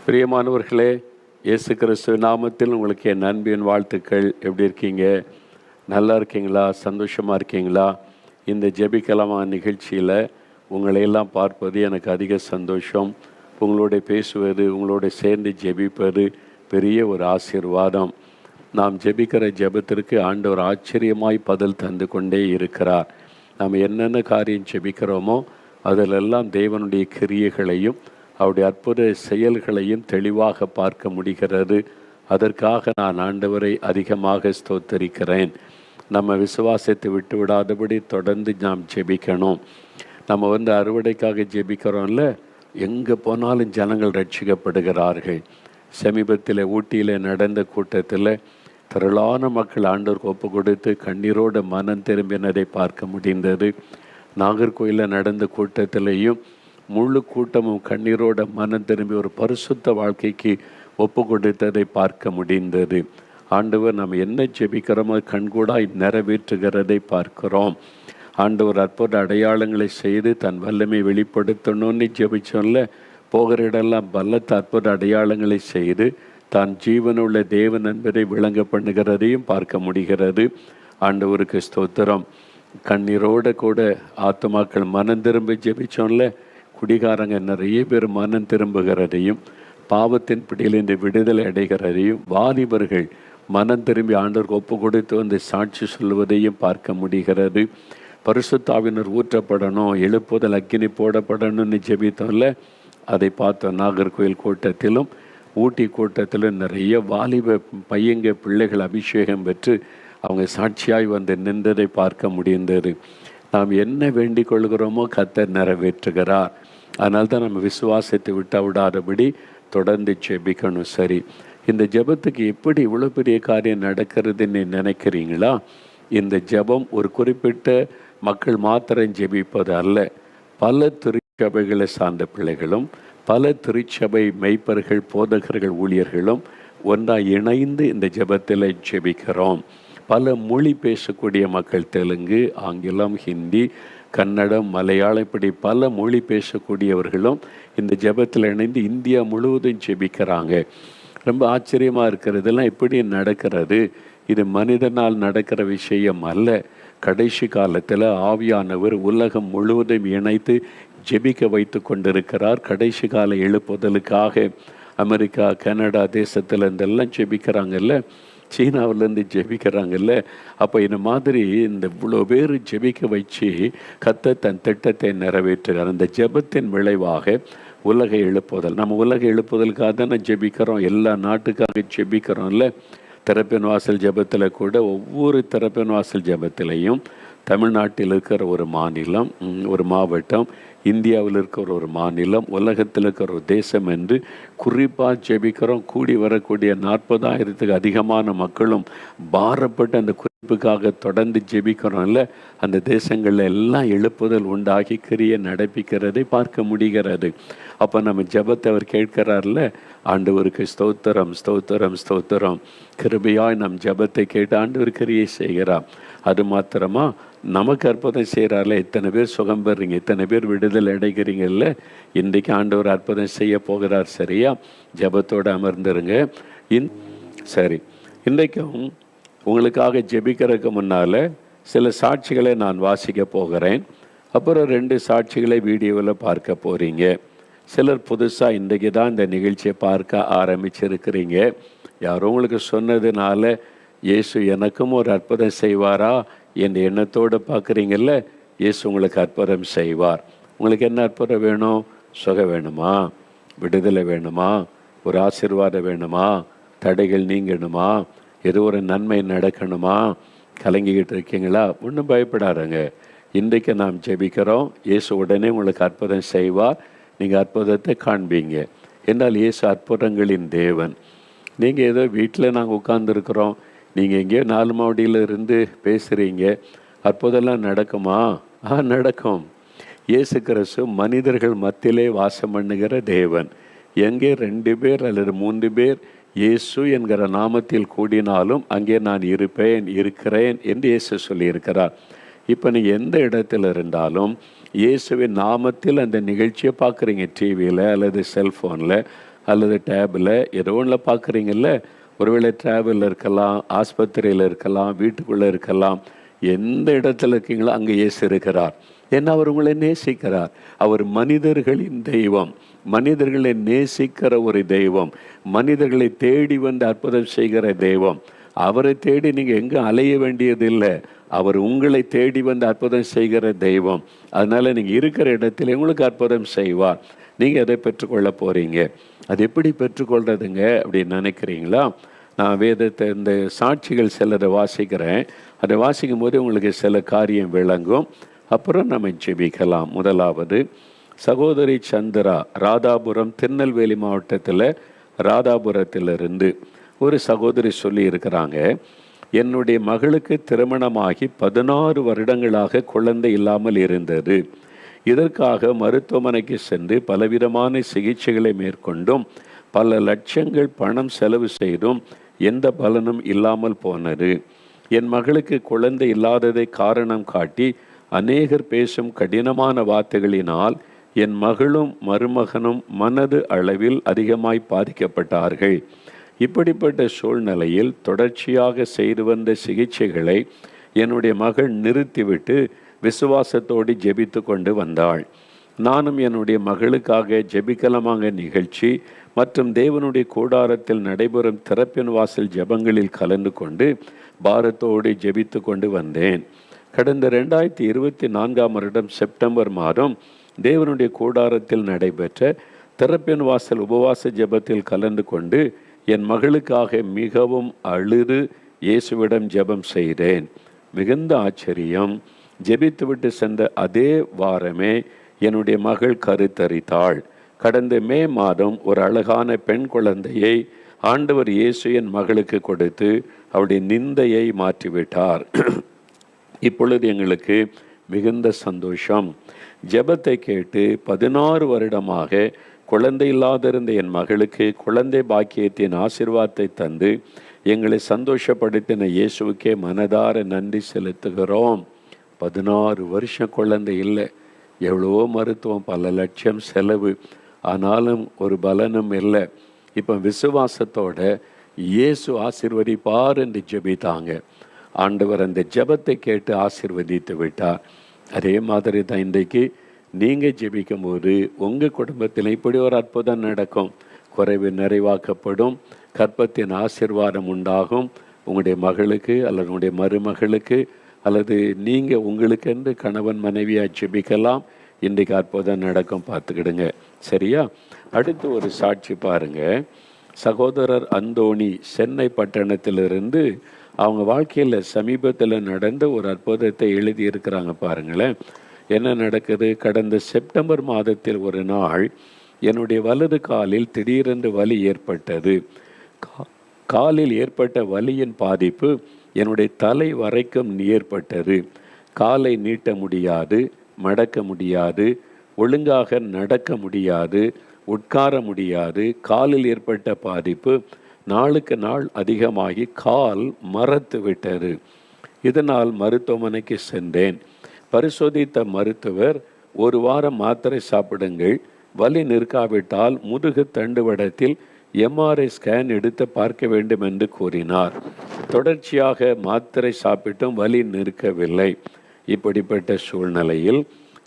பிரியமானவர்களே, இயேசு கிறிஸ்துவ நாமத்தில் உங்களுக்கு என் அன்பின் வாழ்த்துக்கள். எப்படி இருக்கீங்க? நல்லா இருக்கீங்களா? சந்தோஷமாக இருக்கீங்களா? இந்த ஜெபிக்கலாமா நிகழ்ச்சியில் உங்களை எல்லாம் பார்ப்பது எனக்கு அதிக சந்தோஷம். உங்களோட பேசுவது, உங்களோட சேர்ந்து ஜெபிப்பது பெரிய ஒரு ஆசீர்வாதம். நாம் ஜெபிக்கிற ஜெபத்திற்கு ஆண்டவர் ஆச்சரியமாய் பதில் தந்து கொண்டே இருக்கிறார். நாம் என்னென்ன காரியம் ஜெபிக்கிறோமோ அதிலெல்லாம் தேவனுடைய கிரியைகளையும் அவருடைய அற்புத செயல்களையும் தெளிவாக பார்க்க முடிகிறது. அதற்காக நான் ஆண்டவரை அதிகமாக ஸ்தோத்தரிக்கிறேன். நம்ம விசுவாசத்தை விட்டு விடாதபடி தொடர்ந்து நாம் ஜெபிக்கணும். நம்ம அறுவடைக்காக ஜெபிக்கிறோம்ல, எங்கே போனாலும் ஜனங்கள் ரட்சிக்கப்படுகிறார்கள். சமீபத்தில் ஊட்டியில் நடந்த கூட்டத்தில் திரளான மக்கள் ஆண்டவருக்கு ஒப்பு கொடுத்து கண்ணீரோடு மனம் திரும்பினதை பார்க்க முடிந்தது. நாகர்கோயிலில் நடந்த கூட்டத்திலையும் முழு கூட்டமும் கண்ணீரோட மனம் திரும்பி ஒரு பரிசுத்த வாழ்க்கைக்கு ஒப்பு கொடுத்ததை பார்க்க முடிந்தது. ஆண்டவர் நம்ம என்ன ஜெபிக்கிறோமோ கண்கூடாய் நிறைவேற்றுகிறதை பார்க்கிறோம். ஆண்டவர் அற்புத அடையாளங்களை செய்து தன் வல்லமை வெளிப்படுத்தணும்னு ஜெபிச்சோம்ல, போகிற இடெல்லாம் பலத்த அற்புத அடையாளங்களை செய்து தான் ஜீவனுள்ள தேவன் என்பதை விளங்க பண்ணுகிறதையும் பார்க்க முடிகிறது. ஆண்டவருக்கு ஸ்தோத்திரம். கண்ணீரோடு கூட ஆத்துமாக்கள் மனம் திரும்ப ஜெபிச்சோம்ல, குடிகாரங்க நிறைய பேர் மனம் திரும்புகிறதையும் பாவத்தின் பிடியிலிருந்து விடுதலை அடைகிறதையும் வாலிபர்கள் மனம் திரும்பி ஆண்டவருக்கு ஒப்பு கொடுத்து சாட்சி சொல்வதையும் பார்க்க முடிகிறது. பரிசுத்தாவினர் ஊற்றப்படணும், எழுப்புதல் அக்கினி போடப்படணும்னு ஜெபித்தோம்ல, அதை பார்த்தோம். நாகர்கோயில் கூட்டத்திலும் ஊட்டி கூட்டத்திலும் நிறைய வாலிப பையங்க பிள்ளைகள் அபிஷேகம் பெற்று அவங்க சாட்சியாய் நின்றதை பார்க்க முடிந்தது. நாம் என்ன வேண்டிக் கொள்கிறோமோ கர்த்தர் நிறைவேற்றுகிறார். அதனால தான் நம்ம விசுவாசத்தை விடாதபடி தொடர்ந்து ஜெபிக்கணும். சரி, இந்த ஜெபத்துக்கு எப்படி இவ்வளோ பெரிய காரியம் நடக்கிறதுன்னு நினைக்கிறீங்களா? இந்த ஜெபம் ஒரு குறிப்பிட்ட மக்கள் மாத்திரம் ஜெபிப்பது அல்ல. பல திருச்சபைகளை சார்ந்த பிள்ளைகளும் பல திருச்சபை மெய்ப்பர்கள் போதகர்கள் ஊழியர்களும் ஒன்றாக இணைந்து இந்த ஜெபத்தில் ஜெபிக்கிறோம். பல மொழி பேசக்கூடிய மக்கள், தெலுங்கு, ஆங்கிலம், ஹிந்தி, கன்னடம், மலையாளம், இப்படி பல மொழி பேசக்கூடியவர்களும் இந்த ஜெபத்தில் இணைந்து இந்தியா முழுவதும் ஜெபிக்கிறாங்க. ரொம்ப ஆச்சரியமாக இருக்கிறதெல்லாம் எப்படி நடக்கிறது? இது மனிதனால் நடக்கிற விஷயம் அல்ல. கடைசி காலத்தில் ஆவியானவர் உலகம் முழுவதும் இணைத்து ஜெபிக்க வைத்து கொண்டிருக்கிறார். கடைசி கால எழுப்புதலுக்காக அமெரிக்கா, கனடா தேசத்தில் இருந்தெல்லாம் ஜெபிக்கிறாங்கல்ல, சீனாவிலேருந்து ஜெபிக்கிறாங்கல்ல. அப்போ இந்த மாதிரி இந்த இவ்வளோ பேர் ஜெபிக்க வச்சு கர்த்தர் தன் திட்டத்தை நிறைவேற்றுகிறார். அந்த ஜெபத்தின் விளைவாக உலக எழுப்புதல். நம்ம உலக எழுப்புதலுக்காக தானே ஜெபிக்கிறோம், எல்லா நாட்டுக்காக ஜெபிக்கிறோம்ல. திறப்பின் வாசல் ஜெபத்தில் கூட ஒவ்வொரு திறப்பின் வாசல் ஜெபத்திலையும் தமிழ்நாட்டில் இருக்கிற ஒரு மாநிலம், ஒரு மாவட்டம், இந்தியாவில் இருக்கிற ஒரு மாநிலம், உலகத்தில் இருக்கிற ஒரு தேசம் என்று குறிப்பாக ஜெபிக்கிறோம். கூடி வரக்கூடிய 40,000த்துக்கு அதிகமான மக்களும் பாரப்பட்டு அந்த குறிப்புக்காக தொடர்ந்து ஜெபிக்கிறோம்ல. அந்த தேசங்களில் எல்லாம் எழுப்புதல் உண்டாகி கிரியை நடப்பிக்கிறதை பார்க்க முடிகிறது. அப்போ நம்ம ஜெபத்தை அவர் கேட்கிறார்ல. ஆண்டவருக்கு ஸ்தோத்திரம், ஸ்தோத்திரம், ஸ்தோத்திரம். கிருபையாய் நம் ஜெபத்தை கேட்டு ஆண்டவர் கிரியை செய்கிறார். அது மாத்திரமா, நமக்கு அற்புதம் செய்கிறார்ல. இத்தனை பேர் சுகம் பெறுறீங்க, இத்தனை பேர் விடுதலை அடைகிறீங்கல்ல. இன்றைக்கு ஆண்டவர் அற்புதம் செய்ய போகிறார். சரியா? ஜெபத்தோடு அமர்ந்துருங்க. சரி, இன்றைக்கும் உங்களுக்காக ஜெபிக்கிறதுக்கு முன்னால் சில சாட்சிகளை நான் வாசிக்க போகிறேன். அப்புறம் 2 சாட்சிகளை வீடியோவில் பார்க்க போகிறீங்க. சிலர் புதுசாக இன்றைக்கு தான் இந்த நிகழ்ச்சியை பார்க்க ஆரம்பிச்சிருக்கிறீங்க. யாரோ உங்களுக்கு சொன்னதுனால இயேசு எனக்கும் ஒரு அற்புதம் செய்வாரா என்ற எண்ணத்தோடு பார்க்குறீங்கல்ல. இயேசு உங்களுக்கு அற்புதம் செய்வார். உங்களுக்கு என்ன அற்புதம் வேணும்? சுகம் வேணுமா? விடுதலை வேணுமா? ஒரு ஆசீர்வாதம் வேணுமா? தடைகள் நீங்கணுமா? ஏதோ ஒரு நன்மை நடக்கணுமா? கலங்கிக்கிட்டு இருக்கீங்களா? ஒன்றும் பயப்படாதங்க. இன்றைக்கு நாம் ஜெபிக்கிறோம். இயேசு உடனே உங்களுக்கு அற்புதம் செய்வார். நீங்கள் அற்புதத்தை காண்பீங்க. என்றால் இயேசு அற்புதங்களின் தேவன். நீங்கள் ஏதோ வீட்டில் நாங்கள் உட்கார்ந்துருக்குறோம், நீங்கள் எங்கேயோ 4 மாடியில் இருந்து பேசுகிறீங்க, அற்புதம்லாம் நடக்குமா? நடக்கும். இயேசு கிறிஸ்து மனிதர்கள் மத்தியிலே வாசம் பண்ணுகிற தேவன். எங்கே 2 பேர் அல்லது 3 பேர் இயேசு என்கிற நாமத்தில் கூடினாலும் அங்கே நான் இருப்பேன், இருக்கிறேன் என்று இயேசு சொல்லியிருக்கிறார். இப்போ நீங்கள் எந்த இடத்துல இருந்தாலும் இயேசுவின் நாமத்தில் அந்த நிகழ்ச்சியை பார்க்குறீங்க, டிவியில் அல்லது செல்ஃபோனில், அல்லது டேபில் ஏதோ ஒன்றில் பார்க்குறீங்கல்ல. ஒருவேளை ட்ராவலில் இருக்கலாம், ஆஸ்பத்திரியில் இருக்கலாம், வீட்டுக்குள்ளே இருக்கலாம். எந்த இடத்துல இருக்கீங்களோ அங்கே இயேசு இருக்கிறார். ஏன்னா அவர் உங்களை நேசிக்கிறார். அவர் மனிதர்களின் தெய்வம், மனிதர்களை நேசிக்கிற ஒரு தெய்வம், மனிதர்களை தேடி வந்து அற்புதம் செய்கிற தெய்வம். அவரை தேடி நீங்கள் எங்கே அலைய வேண்டியதில்லை. அவர் உங்களை தேடி வந்து அற்புதம் செய்கிற தெய்வம். அதனால் நீங்கள் இருக்கிற இடத்துல உங்களுக்கு அற்புதம் செய்வார். நீங்கள் எதை பெற்றுக்கொள்ள போகிறீங்க? அது எப்படி பெற்றுக்கொள்கிறதுங்க அப்படின்னு நினைக்கிறீங்களா? நான் வேதத்தை இந்த சாட்சிகள் சிலரை வாசிக்கிறேன். அதை வாசிக்கும் போது உங்களுக்கு சில காரியம் விளங்கும். அப்புறம் நம்ம ஜெபிக்கலாம். முதலாவது, சகோதரி சந்திரா, ராதாபுரம், திருநெல்வேலி மாவட்டத்தில் ராதாபுரத்திலிருந்து ஒரு சகோதரி சொல்லி இருக்கிறாங்க. என்னுடைய மகளுக்கு திருமணமாகி 16 வருடங்களாக குழந்தை இல்லாமல் இருந்தது. இதற்காக மருத்துவமனைக்கு சென்று பலவிதமான சிகிச்சைகளை மேற்கொண்டும் பல லட்சங்கள் பணம் செலவு செய்தும் எந்த பலனும் இல்லாமல் போனது. என் மகளுக்கு குழந்தை இல்லாததை காரணம் காட்டி அநேகர் பேசும் கடினமான வார்த்தைகளினால் என் மகளும் மருமகனும் மனது அளவில் அதிகமாய் பாதிக்கப்பட்டார்கள். இப்படிப்பட்ட சூழ்நிலையில் தொடர்ச்சியாக செய்து வந்த சிகிச்சைகளை என்னுடைய மகள் நிறுத்திவிட்டு விசுவாசத்தோடு ஜெபித்து கொண்டு வந்தாள். நானும் என்னுடைய மகளுக்காக ஜெபிக்கலமாக நிகழ்ச்சி மற்றும் தேவனுடைய கூடாரத்தில் நடைபெறும் திறப்பின் வாசல் ஜெபங்களில் கலந்து கொண்டு பாரத்தோடு ஜெபித்து கொண்டு வந்தேன். கடந்த 2024 வருடம் செப்டம்பர் மாதம் தேவனுடைய கூடாரத்தில் நடைபெற்ற திறப்பின் வாசல் உபவாச ஜெபத்தில் கலந்து கொண்டு என் மகளுக்காக மிகவும் அழுது இயேசுவிடம் ஜெபம் செய்தேன். மிகுந்த ஆச்சரியம், ஜெபித்துவிட்டு சென்ற அதே வாரமே என்னுடைய மகள் கருத்தரித்தாள். கடந்த மே மாதம் ஒரு அழகான பெண் குழந்தையை ஆண்டவர் இயேசு என் மகளுக்கு கொடுத்து அவருடைய நிந்தையை மாற்றிவிட்டார். இப்பொழுது எங்களுக்கு மிகுந்த சந்தோஷம். ஜெபத்தை கேட்டு 16 வருடமாக குழந்தை இல்லாதிருந்த என் மகளுக்கு குழந்தை பாக்கியத்தின் ஆசீர்வாதத்தை தந்து எங்களை சந்தோஷப்படுத்தின இயேசுவுக்கே மனதார நன்றி செலுத்துகிறோம். 16 வருஷம் குழந்தை இல்லை, எவ்வளவோ மருத்துவம், பல லட்சம் செலவு, ஆனாலும் ஒரு பலனும் இல்லை. இப்போ விசுவாசத்தோட இயேசு ஆசீர்வதிப்பார் என்று ஜெபித்தாங்க. ஆண்டவர் அந்த ஜெபத்தை கேட்டு ஆசீர்வதித்து விட்டார். அதே மாதிரி தான் இன்றைக்கு நீங்கள் ஜெபிக்கும் போது உங்கள் குடும்பத்தில் இப்படி ஒரு அற்புதம் நடக்கும். குறைவு நிறைவாக்கப்படும், கற்பத்தின் ஆசீர்வாதம் உண்டாகும். உங்களுடைய மகளுக்கு அல்லது உங்களுடைய மருமகளுக்கு அல்லது நீங்கள் உங்களுக்கென்று கணவன் மனைவியாக ஜெபிக்கலாம். இன்றைக்கு அற்புதம் நடக்கும், பார்த்துக்கிடுங்க. சரியா? அடுத்து ஒரு சாட்சி பாருங்கள். சகோதரர் அந்தோணி சென்னை பட்டணத்திலிருந்து அவங்க வாழ்க்கையில் சமீபத்தில் நடந்த ஒரு அற்புதத்தை எழுதியிருக்கிறாங்க. பாருங்களேன் என்ன நடக்குது. கடந்த செப்டம்பர் மாதத்தில் ஒரு நாள் என்னுடைய வலது காலில் திடீரென்று வலி ஏற்பட்டது. காலில் ஏற்பட்ட வலியின் பாதிப்பு என்னுடைய தலை வரைக்கும் ஏற்பட்டது. காலை நீட்ட முடியாது, மடக்க முடியாது, ஒழுங்காக நடக்க முடியாது, உட்கார முடியாது. காலில் ஏற்பட்ட பாதிப்பு நாளுக்கு நாள் அதிகமாகி கால் மரத்து விட்டது. இதனால் மருத்துவமனைக்கு சென்றேன். பரிசோதித்த மருத்துவர், ஒரு வாரம் மாத்திரை சாப்பிடுங்கள், வலி நிற்காவிட்டால் முதுகு தண்டுவடத்தில் MRI ஸ்கேன் எடுத்து பார்க்க வேண்டும் என்று கூறினார். தொடர்ச்சியாக மாத்திரை சாப்பிட்டும் வலி நிற்கவில்லை. இப்படிப்பட்ட சூழ்நிலையில்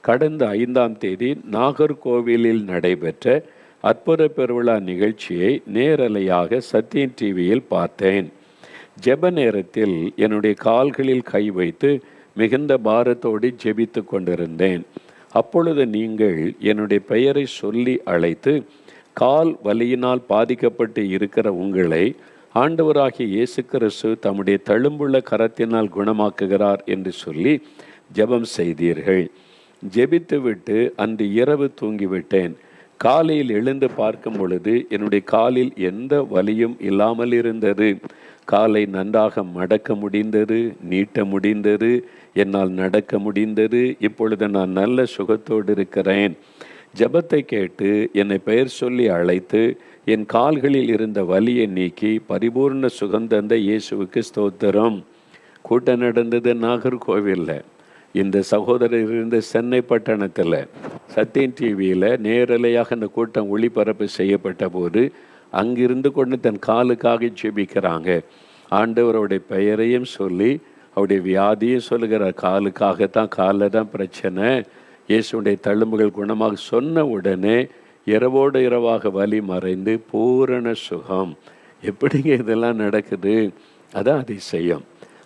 கடந்த 5ஆம் தேதி நாகர்கோவிலில் நடைபெற்ற அற்புத பெருவிழா நிகழ்ச்சியை நேரலையாக சத்தியம் டிவியில் பார்த்தேன். ஜெப நேரத்தில் என்னுடைய கால்களில் கை வைத்து மிகுந்த பாரத்தோடு ஜெபித்து கொண்டிருந்தேன். அப்பொழுது நீங்கள் என்னுடைய பெயரை சொல்லி அழைத்து கால் வலியினால் பாதிக்கப்பட்டு இருக்கிற உங்களை ஆண்டவராகிய இயேசு கிறிஸ்து தம்முடைய தழும்புள்ள கரத்தினால் குணமாக்குகிறார் என்று சொல்லி ஜெபம் செய்தீர்கள். ஜெபித்துவிட்டு அன்று இரவு தூங்கிவிட்டேன். காலையில் எழுந்து பார்க்கும் பொழுது என்னுடைய காலில் எந்த வலியும் இல்லாமல் இருந்தது. காலை நன்றாக மடக்க முடிந்தது, நீட்ட முடிந்தது, என்னால் நடக்க முடிந்தது. இப்பொழுது நான் நல்ல சுகத்தோடு இருக்கிறேன். ஜெபத்தை கேட்டு என்னை பெயர் சொல்லி அழைத்து என் கால்களில் இருந்த வலியை நீக்கி பரிபூர்ண சுகம் தந்த இயேசுவுக்கு ஸ்தோத்திரம். கூட்டம் நடந்தது நாகர்கோவிலில். இந்த சகோதரர் இருந்த சென்னை பட்டணத்தில் சத்தியம் டிவியில் நேரலையாக அந்த கூட்டம் ஒளிபரப்பு செய்யப்பட்ட போது அங்கிருந்து கொண்டு தன் காலுக்காக ஜெபிக்கிறாங்க. ஆண்டவருடைய பெயரையும் சொல்லி அவருடைய வியாதியும் சொல்லுகிறார். காலுக்காகத்தான், காலில் தான் பிரச்சனை, இயேசுடைய தழும்புகள் குணமாக சொன்ன உடனே இரவோடு இரவாக வலி மறைந்து பூரண சுகம். எப்படிங்க இதெல்லாம் நடக்குது? அதான் அதிசயம்.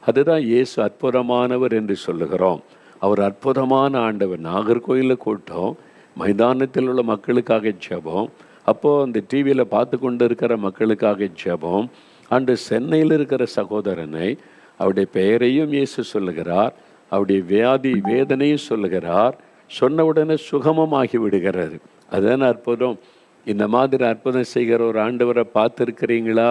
அதுதான் இயேசு அற்புதமானவர் என்று சொல்லுகிறோம். அவர் அற்புதமான ஆண்டவர். நாகர்கோயிலில் கூட்டம், மைதானத்தில் உள்ள மக்களுக்காக ஜெபம், அப்போது அந்த டிவியில் பார்த்து கொண்டு இருக்கிற மக்களுக்காக ஜெபம். அன்று சென்னையில் இருக்கிற சகோதரனை அவருடைய பெயரையும் இயேசு சொல்லுகிறார், அவருடைய வியாதி வேதனையும் சொல்லுகிறார். சொன்ன உடனே சுகமும் ஆகி விடுகிறார். அதுதான் அற்புதம். இந்த மாதிரி அற்புதம் செய்கிற ஒரு ஆண்டவரை பார்த்துருக்கிறீங்களா?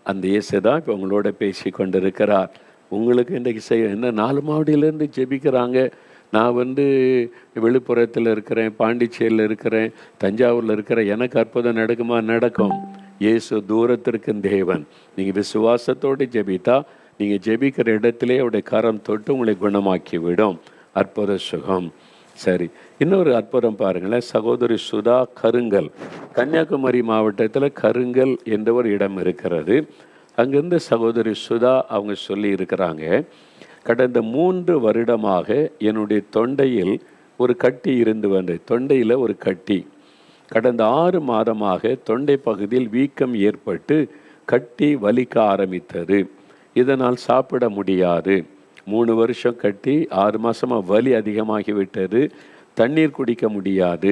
அந்த இயேசு தான் இப்போ உங்களோட பேசி கொண்டு இருக்கிறார். உங்களுக்கு இன்றைக்கு செய்ய என்ன 4 மாவடியிலேருந்து ஜெபிக்கிறாங்க. நான் விழுப்புரத்தில் இருக்கிறேன், பாண்டிச்சேரியில் இருக்கிறேன், தஞ்சாவூரில் இருக்கிறேன். எனக்கு அற்புதம் நடக்குமா? நடக்கும். இயேசு தூரத்திற்கு தேவன். நீங்கள் விசுவாசத்தோடு ஜெபித்தா நீங்கள் ஜெபிக்கிற இடத்திலே அவருடைய கரம் தொட்டு உங்களை குணமாக்கி விடும். அற்புத சுகம். சரி, இன்னொரு அற்புதம் பாருங்களேன். சகோதரி சுதா கருங்கல், கன்னியாகுமரி மாவட்டத்தில் கருங்கல் என்ற ஒரு இடம் இருக்கிறது. அங்கேருந்து சகோதரி சுதா அவங்க சொல்லி இருக்கிறாங்க, கடந்த 3 வருடமாக என்னுடைய தொண்டையில் ஒரு கட்டி இருந்து வந்தது. தொண்டையில் ஒரு கட்டி. கடந்த 6 மாதமாக தொண்டை பகுதியில் வீக்கம் ஏற்பட்டு கட்டி வலிக்க ஆரம்பித்தது. இதனால் சாப்பிட முடியாது. 3 வருஷம் கட்டி, 6 மாதமாக வலி அதிகமாகிவிட்டது. தண்ணீர் குடிக்க முடியாது.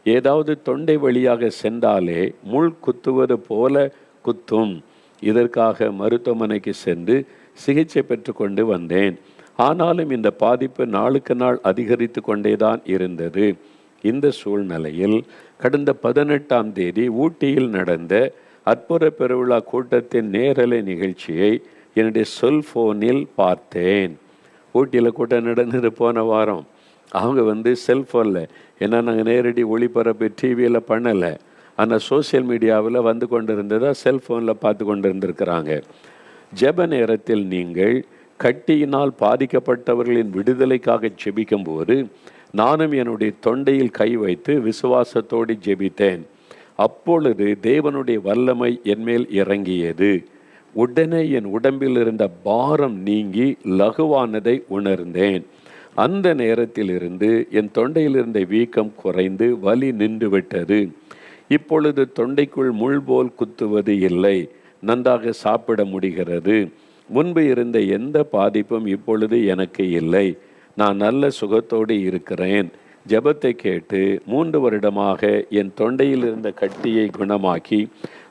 ஏதாவது தொண்டை வழியாக சென்றாலே முள் குத்துவது போல குத்தும். இதற்காக மருத்துவமனைக்கு சென்று சிகிச்சை பெற்று கொண்டு வந்தேன். ஆனாலும் இந்த பாதிப்பு நாளுக்கு நாள் அதிகரித்து கொண்டேதான் இருந்தது. இந்த சூழ்நிலையில் கடந்த 18ஆம் தேதி ஊட்டியில் நடந்த அற்புத பெருவிழா கூட்டத்தின் நேரலை நிகழ்ச்சியை என்னுடைய செல்ஃபோனில் பார்த்தேன். ஊட்டியில் கூட்டம் நடந்தது போன வாரம். அவங்க செல்ஃபோனில், ஏன்னா நாங்கள் நேரடி ஒளிபரப்பு டிவியில் பண்ணலை, ஆனால் சோசியல் மீடியாவில் வந்து கொண்டு இருந்ததா செல்ஃபோனில் பார்த்து கொண்டு இருந்திருக்கிறாங்க. ஜெப நேரத்தில் நீங்கள் கட்டியினால் பாதிக்கப்பட்டவர்களின் விடுதலைக்காக ஜெபிக்கும்போது நானும் என்னுடைய தொண்டையில் கை வைத்து விசுவாசத்தோடு ஜெபித்தேன். அப்பொழுது தேவனுடைய வல்லமை என்மேல் இறங்கியது. உடனே என் உடம்பில் இருந்த பாரம் நீங்கி லகுவானதை உணர்ந்தேன். அந்த நேரத்தில் இருந்து என் தொண்டையில் இருந்த வீக்கம் குறைந்து வலி நின்று விட்டது. இப்பொழுது தொண்டைக்குள் முள் போல் குத்துவது இல்லை. நன்றாக சாப்பிட முடிகிறது. முன்பு இருந்த எந்த பாதிப்பும் இப்பொழுது எனக்கு இல்லை. நான் நல்ல சுகத்தோடு இருக்கிறேன். ஜெபத்தை கேட்டு 3 வருடமாக என் தொண்டையில் இருந்த கட்டியை குணமாக்கி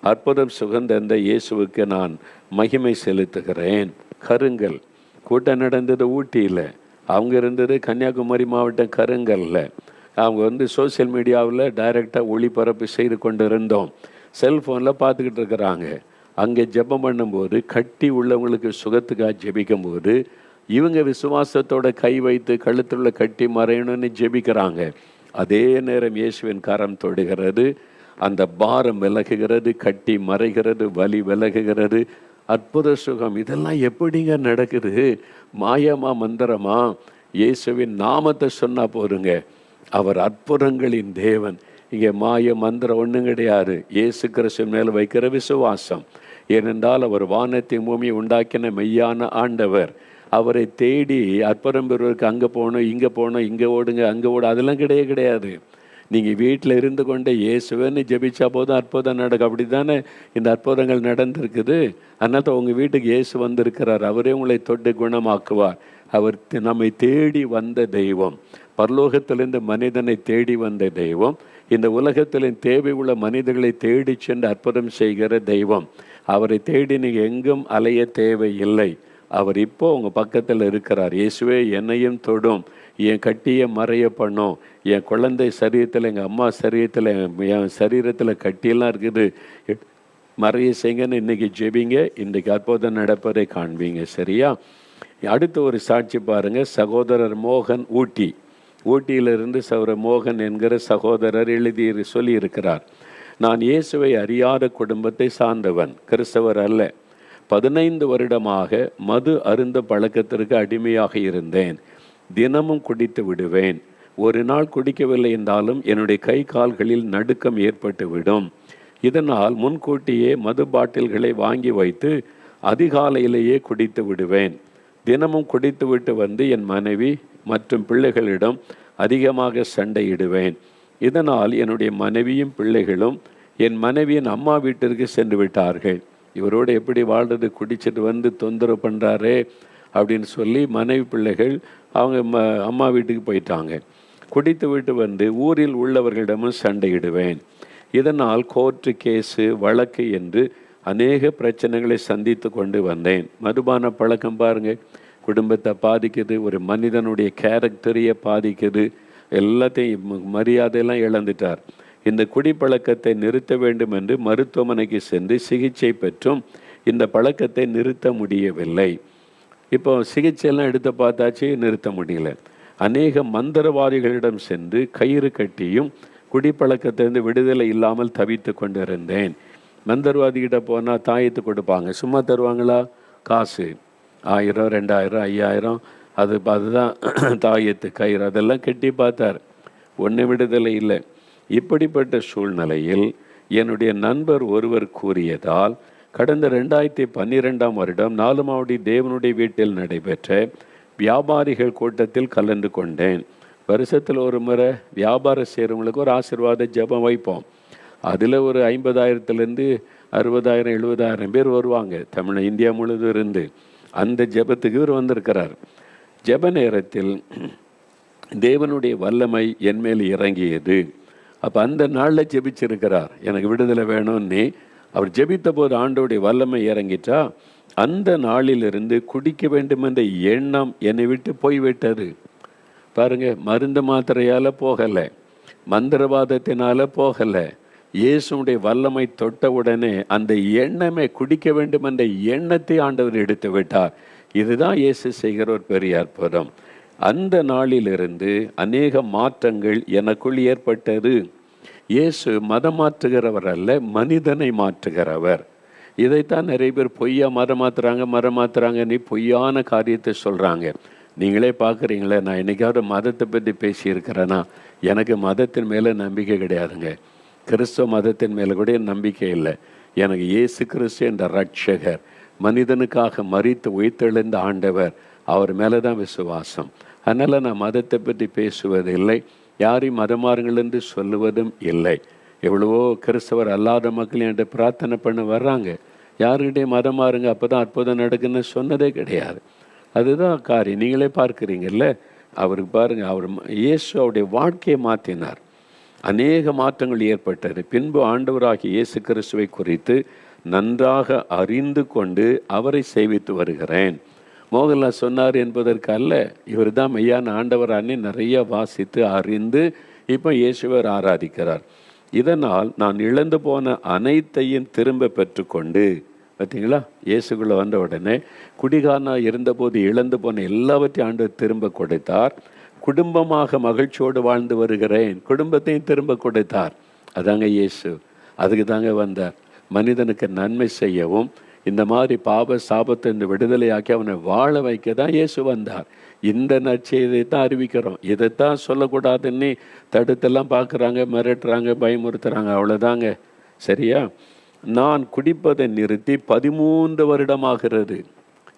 அற்புதம் சுகந்தந்த இயேசுவுக்கு நான் மகிமை செலுத்துகிறேன். கருங்கல் கூட்டம் நடந்தது ஊட்டியில். அவங்க இருந்தது கன்னியாகுமரி மாவட்டம் கருங்கல்ல. அவங்க சோசியல் மீடியாவில் டைரெக்டாக ஒளிபரப்பு செய்து கொண்டு இருந்தோம். செல்ஃபோனில் பார்த்துக்கிட்டு இருக்கிறாங்க. அங்கே ஜெபம் பண்ணும்போது கட்டி உள்ளவங்களுக்கு சுகத்துக்காக ஜெபிக்கும்போது இவங்க விசுவாசத்தோட கை வைத்து கழுத்துள்ள கட்டி மறையணும்னு ஜெபிக்கிறாங்க. அதே நேரம் இயேசுவின் கரம் தொடுகிறது. அந்த பாரம் விலகுகிறது, கட்டி மறைகிறது, வலி விலகுகிறது, அற்புத சுகம். இதெல்லாம் எப்படிங்க நடக்குது? மாயமா மந்திரமா? இயேசுவின் நாமத்தை சொன்னால் போதுங்க. அவர் அற்புதங்களின் தேவன். இங்கே மாய மந்திரம் ஒன்றும் கிடையாது. இயேசு கிறிஸ்து மேல் வைக்கிற விசுவாசம். ஏனென்றால் அவர் வானத்தை பூமியை உண்டாக்கின மெய்யான ஆண்டவர். அவரை தேடி அற்புதம் பெறுவதற்கு அங்கே போகணும், இங்கே போகணும், இங்கே ஓடுங்க, அங்கே ஓடு, அதெல்லாம் கிடையாது. நீங்கள் வீட்டில் இருந்து கொண்டே இயேசுவேன்னு ஜெபிச்சா போதும் அற்புதம் நடக்கும். அப்படி தானே இந்த அற்புதங்கள் நடந்திருக்குது. அதனால தான் உங்கள் வீட்டுக்கு இயேசு வந்திருக்கிறார். அவரே உங்களை தொட்டு குணமாக்குவார். அவர் நம்மை தேடி வந்த தெய்வம். பரலோகத்திலிருந்து மனிதனை தேடி வந்த தெய்வம். இந்த உலகத்தில் தேவை உள்ள மனிதர்களை தேடி சென்று அற்புதம் செய்கிற தெய்வம். அவரை தேடி நீங்கள் எங்கும் அலைய தேவையில்லை. அவர் இப்போ உங்கள் பக்கத்தில் இருக்கிறார். இயேசுவே என்னையும் தொடும், என் கட்டியை மறைய பண்ணும், என் குழந்தை சரீரத்தில், எங்கள் அம்மா சரீரத்தில், என் சரீரத்தில் கட்டியெல்லாம் இருக்குது, மறைய செய்யுங்கன்னு இன்றைக்கி ஜெபிங்க. இன்றைக்கு அற்புதம் நடப்பதை காண்பீங்க. சரியா? அடுத்த ஒரு சாட்சி பாருங்கள். சகோதரர் மோகன் ஊட்டியிலிருந்து சகோதரர் மோகன் என்கிற சகோதரர் சொல்லியிருக்கிறார். நான் இயேசுவை அறியாத குடும்பத்தை சார்ந்தவன், கிறிஸ்தவர் அல்ல. 15 வருடமாக மது அருந்த பழக்கத்திற்கு அடிமையாக இருந்தேன். தினமும் குடித்து விடுவேன். ஒரு நாள் குடிக்கவில்லை என்றாலும் என்னுடைய கை கால்களில் நடுக்கம் ஏற்பட்டு விடும். இதனால் முன்கூட்டியே மது பாட்டில்களை வாங்கி வைத்து அதிகாலையிலேயே குடித்து விடுவேன். தினமும் குடித்துவிட்டு வந்து என் மனைவி மற்றும் பிள்ளைகளிடம் அதிகமாக சண்டையிடுவேன். இதனால் என்னுடைய மனைவியும் பிள்ளைகளும் என் மனைவியின் அம்மா வீட்டிற்கு சென்று விட்டார்கள். இவரோடு எப்படி வாழ்றது, குடிச்சிட்டு வந்து தொந்தரவு பண்ணுறாரே அப்படின்னு சொல்லி மனைவி பிள்ளைகள் அவங்க அம்மா வீட்டுக்கு போயிட்டாங்க. குடித்து விட்டு வந்து ஊரில் உள்ளவர்களிடமும் சண்டையிடுவேன். இதனால் கோர்ட்டு கேஸு வழக்கு என்று அநேக பிரச்சனைகளை சந்தித்து கொண்டு வந்தேன். மதுபான பழக்கம் பாருங்கள், குடும்பத்தை பாதிக்குது, ஒரு மனிதனுடைய கேரக்டரையே பாதிக்குது, எல்லாத்தையும் மரியாதையெல்லாம் இழந்துட்டார். இந்த குடிப்பழக்கத்தை நிறுத்த வேண்டும் என்று மருத்துவமனைக்கு சென்று சிகிச்சை பெற்றும் இந்த பழக்கத்தை நிறுத்த முடியவில்லை. இப்போ சிகிச்சையெல்லாம் எடுத்து பார்த்தாச்சு, நிறுத்த முடியல. அநேக மந்திரவாதிகளிடம் சென்று கயிறு கட்டியும் குடிப்பழக்கத்திலிருந்து விடுதலை இல்லாமல் தவித்து கொண்டிருந்தேன். மந்திரவாதிகிட்ட போனால் தாயத்து கொடுப்பாங்க, சும்மா தருவாங்களா? காசு 1000, 2000, 5000, அதுதான் தாயத்து கயிறு, அதெல்லாம் கட்டி பார்த்தார், ஒன்று விடுதலை இல்லை. இப்படிப்பட்ட சூழ்நிலையில் என்னுடைய நண்பர் ஒருவர் கூறியதால் கடந்த 2012ஆம் வருடம் 4 மாவடி தேவனுடைய வீட்டில் நடைபெற்ற வியாபாரிகள் கூட்டத்தில் கலந்து கொண்டேன். வருஷத்தில் ஒரு முறை வியாபாரம் செய்கிறவங்களுக்கு ஒரு ஆசீர்வாத ஜெபம் வைப்போம். அதில் ஒரு 50,000 60,000 70,000 பேர் வருவாங்க, இந்தியா முழுவதும் இருந்து. அந்த ஜெபத்துக்கு இவர் வந்திருக்கிறார். ஜெப நேரத்தில் தேவனுடைய வல்லமை என்மேல் இறங்கியது. அப்போ அந்த நாளில் ஜெபிச்சிருக்கிறார், எனக்கு விடுதலை வேணும்னு. அவர் ஜெபித்த போது ஆண்டோடைய வல்லமை இறங்கிட்டா அந்த நாளிலிருந்து குடிக்க வேண்டும் என்ற எண்ணம் என்னை விட்டு போய்விட்டது. பாருங்க, மருந்து மாத்திரையால் போகலை, மந்திரவாதத்தினால போகலை, இயேசுடைய வல்லமை தொட்ட உடனே அந்த எண்ணமே, குடிக்க வேண்டும் என்ற எண்ணத்தை ஆண்டவர் எடுத்து விட்டார். இதுதான் இயேசு செய்கிற ஒரு பெரிய அற்புதம். அந்த நாளிலிருந்து அநேக மாற்றங்கள் எனக்குள் ஏற்பட்டது. இயேசு மதம் மாற்றுகிறவர் அல்ல, மனிதனை மாற்றுகிறவர். இதைத்தான் நிறைய பேர் பொய்யா மதம் மாற்றுறாங்க, நீ பொய்யான காரியத்தை சொல்கிறாங்க. நீங்களே பார்க்குறீங்களே, நான் என்னைக்காவது மதத்தை பற்றி பேசியிருக்கிறேன்னா? எனக்கு மதத்தின் மேலே நம்பிக்கை கிடையாதுங்க. கிறிஸ்தவ மதத்தின் மேலே கூட நம்பிக்கை இல்லை. எனக்கு இயேசு கிறிஸ்து என்ற ரட்சகர், மனிதனுக்காக மரித்து உயிர்த்தெழுந்த ஆண்டவர், அவர் மேலே தான் விசுவாசம். அதனால் நான் மதத்தை பற்றி பேசுவதில்லை, யாரையும் மதமாறுங்கள் என்று சொல்லுவதும் இல்லை. எவ்வளவோ கிறிஸ்தவர் அல்லாத மக்கள் என்கிட்ட பிரார்த்தனை பண்ண வர்றாங்க, யாருக்கிட்டே மதம் மாறுங்க அப்போ தான் அற்புதம் நடக்குன்னு சொன்னதே கிடையாது. அதுதான் காரியம், நீங்களே பார்க்குறீங்கல்ல. அவருக்கு பாருங்கள், அவர் இயேசு அவருடைய வாழ்க்கையை மாற்றினார், அநேக மாற்றங்கள் ஏற்பட்டது. பின்பு ஆண்டவராகிய இயேசு கிறிஸ்துவை குறித்து நன்றாக அறிந்து கொண்டு அவரை சேவித்து வருகிறேன். மோகன்லால் சொன்னார் என்பதற்கு அல்ல, இவர் தான் மெய்யான ஆண்டவரானே நிறைய வாசித்து அறிந்து இப்போ இயேசுவர் ஆராதிக்கிறார். இதனால் நான் இழந்து போன அனைத்தையும் திரும்ப பெற்றுக்கொண்டு, பார்த்தீங்களா, இயேசுக்குள்ளே வந்த உடனே குடிகாரனாக இருந்தபோது இழந்து போன எல்லாவற்றையும் ஆண்டவர் திரும்ப கொடுத்தார். குடும்பமாக மகிழ்ச்சியோடு வாழ்ந்து வருகிறேன், குடும்பத்தையும் திரும்ப கொடுத்தார். அதாங்க இயேசு, அதுக்கு தாங்க வந்தார். மனிதனுக்கு நன்மை செய்யவும் இந்த மாதிரி பாப சாபத்தை இந்த விடுதலையாக்கி அவனை வாழ வைக்க தான் இயேசு வந்தார். இந்த நற்செய்தியை தான் அறிவிக்கிறோம். இதைத்தான் சொல்லக்கூடாதுன்னு தடுத்தெல்லாம் பார்க்குறாங்க, மிரட்டுறாங்க, பயமுறுத்துறாங்க, அவ்வளோதாங்க. சரியா? நான் குடிப்பதை நிறுத்தி 13 வருடமாகிறது.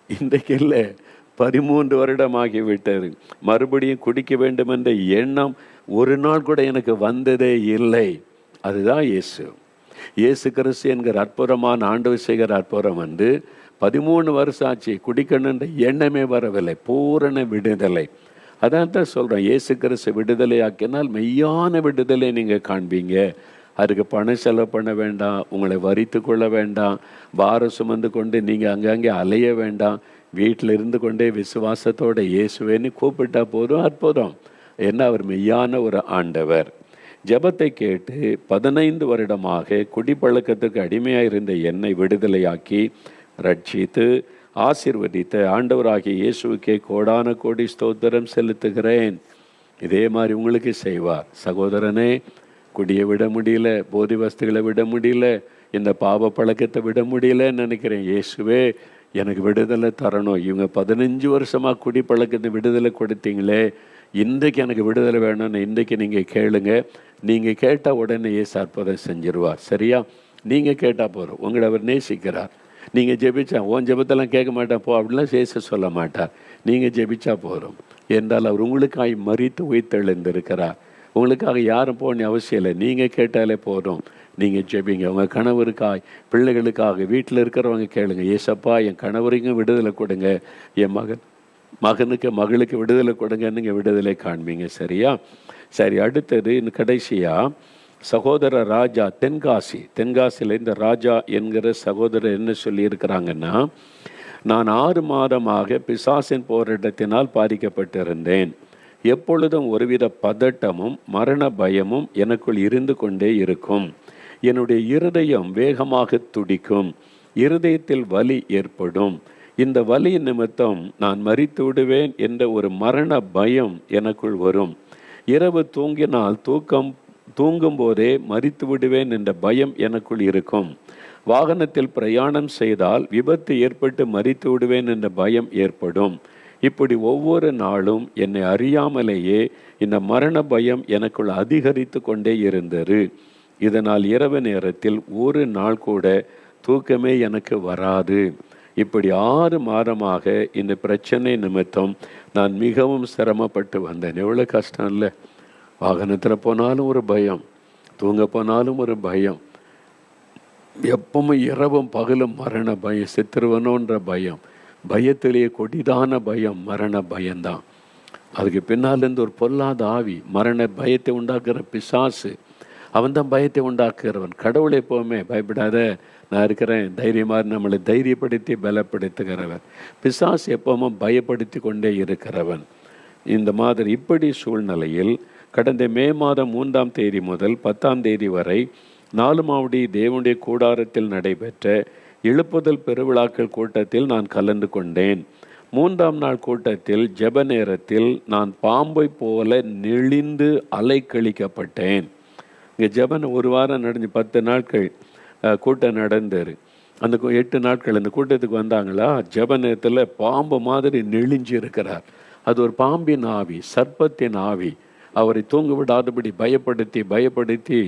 இன்றைக்கு இல்லை, 13 வருடமாகிவிட்டது. மறுபடியும் குடிக்க வேண்டும் என்ற எண்ணம் ஒரு நாள் கூட எனக்கு வந்ததே இல்லை. அதுதான் இயேசு. இயேசு கிறிஸ்து என்கிற அற்புதமான ஆண்டவர் செய்கிற அற்புதம் 13 வருஷம் ஆச்சு, குடிக்கணுன்ற எண்ணமே வரவில்லை. பூரண விடுதலை. அதான் தான் சொல்கிறேன், இயேசு கிறிஸ்து விடுதலை ஆக்கினால் மெய்யான விடுதலை நீங்கள் காண்பீங்க. அதுக்கு பணம் செலவு பண்ண வேண்டாம், உங்களை வரித்து கொள்ள வேண்டாம், பாரம் சுமந்து கொண்டு நீங்கள் அங்கங்கே அலைய வேண்டாம். வீட்டில் இருந்து கொண்டே விசுவாசத்தோட இயேசுவேன்னு கூப்பிட்டா போதும், அற்புதம். ஏன்னா அவர் மெய்யான ஒரு ஆண்டவர். ஜெபத்தை கேட்டு 15 வருடமாக குடிப்பழக்கத்துக்கு அடிமையாக இருந்த என்னை விடுதலையாக்கி ரட்சித்து ஆசீர்வதித்த ஆண்டவராகிய இயேசுவுக்கே கோடான கோடி ஸ்தோத்திரம் செலுத்துகிறேன். இதே மாதிரி உங்களுக்கு செய்வார். சகோதரனே, குடியை விட முடியல, போதை வஸ்துகளை விட முடியல, இந்த பாவ பழக்கத்தை விட முடியலன்னு நினைக்கிறேன். இயேசுவே எனக்கு விடுதலை தரணும். இவங்க 15 வருஷமாக குடிப்பழக்கத்தை விடுதலை கொடுத்தீங்களே, இன்றைக்கு எனக்கு விடுதலை வேணும்னு இன்றைக்கு நீங்கள் கேளுங்க. நீங்கள் கேட்டால் உடனே இயேசு அற்புதம் செஞ்சிருவார். சரியா? நீங்கள் கேட்டால் போதும். உங்களை அவர் நேசிக்கிறார். நீங்கள் ஜெபிச்சா உன் ஜெபத்தெல்லாம் கேட்க மாட்டேன் போ அப்படிலாம் சேச சொல்ல மாட்டார். நீங்கள் ஜெபிச்சா போதும். என்றால் அவர் உங்களுக்காக மரித்து உயிர்த்தெழுந்திருக்கிறார். உங்களுக்காக யாரும் போகணும் அவசியம் இல்லை. நீங்கள் கேட்டாலே போதும். நீங்கள் ஜெபிங்க. உங்கள் கணவருக்காய், பிள்ளைகளுக்காக, வீட்டில் இருக்கிறவங்க கேளுங்க. ஏசப்பா என் கணவரையும் விடுதலை கொடுங்க, என் மகனுக்கு மகளுக்கு விடுதலை கொடுங்கன்னு நீங்கள் விடுதலை காண்பீங்க. சரியா? சரி, அடுத்தது இன்னும் கடைசியாக சகோதர ராஜா தென்காசியில் இந்த ராஜா என்கிற சகோதரர் என்ன சொல்லியிருக்கிறாங்கன்னா, நான் 6 மாதமாக பிசாசின் போராட்டத்தினால் பாதிக்கப்பட்டிருந்தேன். எப்பொழுதும் ஒருவித பதட்டமும் மரண பயமும் எனக்குள் இருந்து கொண்டே இருக்கும். என்னுடைய இருதயம் வேகமாக துடிக்கும். இருதயத்தில் வலி ஏற்படும். இந்த வலி நிமித்தம் நான் மரித்து விடுவேன் என்ற ஒரு மரண பயம் எனக்குள் வரும். இரவு தூங்கினால் தூங்கும் போதே மரித்து விடுவேன் என்ற பயம் எனக்குள் இருக்கும். வாகனத்தில் பிரயாணம் செய்தால் விபத்து ஏற்பட்டு மரித்து விடுவேன் என்ற பயம் ஏற்படும். இப்படி ஒவ்வொரு நாளும் என்னை அறியாமலேயே இந்த மரண பயம் எனக்குள் அதிகரித்து கொண்டே இருந்தது. இதனால் இரவு நேரத்தில் ஒரு நாள் கூட தூக்கமே எனக்கு வராது. இப்படி 6 மாதமாக இந்த பிரச்சனை நிமித்தம் நான் மிகவும் சிரமப்பட்டு வந்தேன். எவ்வளோ கஷ்டம் இல்லை? வாகனத்தில் போனாலும் ஒரு பயம், தூங்க போனாலும் ஒரு பயம், எப்பவும் இரவும் பகலும் மரண பயம், செத்துருவனோன்ற பயம், பயத்திலேயே கொடிதான பயம் மரண பயம்தான். அதுக்கு பின்னாலேருந்து ஒரு பொல்லாத ஆவி, மரண பயத்தை உண்டாக்குற பிசாசு, அவன் தான் பயத்தை உண்டாக்குறவன். கடவுளை எப்போவுமே பயப்படாத நான் இருக்கிறேன் தைரியமாக நம்மளை தைரியப்படுத்தி பலப்படுத்துகிறவன். பிசாசு எப்பவும் பயப்படுத்தி கொண்டே இருக்கிறவன். இந்த மாதிரி இப்படி சூழ்நிலையில் கடந்த மே மாதம் 3ஆம் தேதி முதல் 10ஆம் தேதி வரை 4 மாவடி தேவனுடைய கூடாரத்தில் நடைபெற்ற எழுப்புதல் பெருவிழாக்கள் கூட்டத்தில் நான் கலந்து கொண்டேன். 3ஆம் நாள் கூட்டத்தில் ஜெப நேரத்தில் நான் பாம்பை போல நெளிந்து அலைக்கழிக்கப்பட்டேன். இங்கே ஜெபன் 1 வாரம் நடந்து 10 நாட்கள் கூட்டம் நடந்தார். அந்த 8 நாட்கள் அந்த கூட்டத்துக்கு வந்தாங்களா, ஜெப நேரத்தில் பாம்பு மாதிரி நெளிஞ்சு இருக்கிறார். அது ஒரு பாம்பின் ஆவி, சர்ப்பத்தின் ஆவி. அவரை தூங்க விடாதபடி பயப்படுத்தி